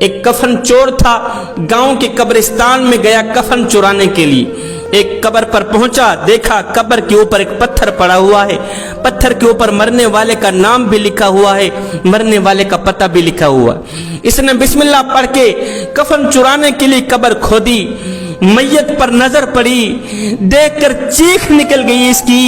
ایک کفن چور تھا، گاؤں کے قبرستان میں گیا کفن چرانے کے لیے۔ ایک قبر پر پہنچا، دیکھا قبر کے اوپر ایک پتھر پڑا ہوا ہے، پتھر کے اوپر مرنے والے کا نام بھی لکھا ہوا ہے، مرنے والے کا پتہ بھی لکھا ہوا ہے۔ اس نے بسم اللہ پڑھ کے کفن چرانے کے لیے قبر کھودی، میت پر نظر پڑی، دیکھ کر چیخ نکل گئی اس کی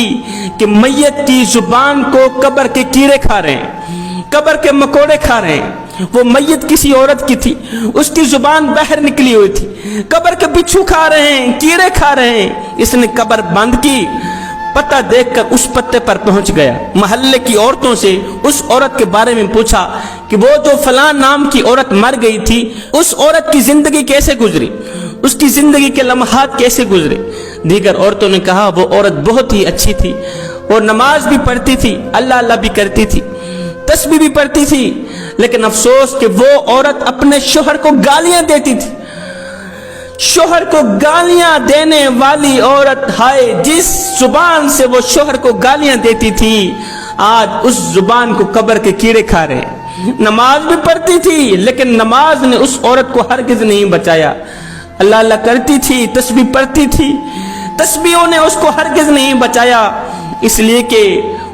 کہ میت کی زبان کو قبر کے کیڑے کھا رہے ہیں، قبر کے مکوڑے کھا رہے ہیں۔ وہ میت کسی عورت کی تھی، اس کی زبان باہر نکلی ہوئی تھی، قبر کے بچھو کھا رہے ہیں، کیڑے کھا رہے ہیں۔ اس نے قبر بند کی، پتہ دیکھ کر اس پتے پر پہنچ گیا، محلے کی عورتوں سے اس عورت کے بارے میں پوچھا کہ وہ جو فلاں نام کی عورت مر گئی تھی، اس عورت کی زندگی کیسے گزری، اس کی زندگی کے لمحات کیسے گزرے۔ دیگر عورتوں نے کہا وہ عورت بہت ہی اچھی تھی، وہ نماز بھی پڑھتی تھی، اللہ اللہ بھی کرتی تھی، تسبیح بھی پڑھتی تھی، لیکن افسوس کہ وہ عورت اپنے شوہر کو گالیاں دیتی تھی۔ شوہر کو گالیاں دینے والی عورت، ہائے جس زبان سے وہ شوہر کو گالیاں دیتی تھی، آج اس زبان کو قبر کے کیڑے کھا رہے ہیں۔ نماز بھی پڑھتی تھی لیکن نماز نے اس عورت کو ہرگز نہیں بچایا۔ اللہ اللہ کرتی تھی، تسبیح پڑھتی تھی، تسبیحوں نے اس کو ہرگز نہیں بچایا، اس لیے کہ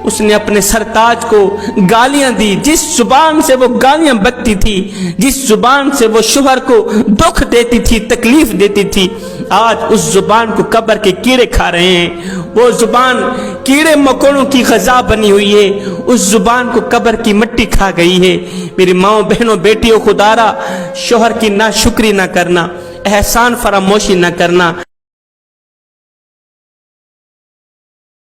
اس نے اپنے سرتاج کو گالیاں دی۔ جس زبان سے وہ گالیاں بکتی تھی، جس زبان سے وہ شوہر کو دکھ دیتی تھی، تکلیف دیتی تھی، آج اس زبان کو قبر کے کیڑے کھا رہے ہیں۔ وہ زبان کیڑے مکوڑوں کی غذا بنی ہوئی ہے، اس زبان کو قبر کی مٹی کھا گئی ہے۔ میری ماؤں بہنوں بیٹیوں، خدا را شوہر کی ناشکری نہ کرنا، احسان فراموشی نہ کرنا۔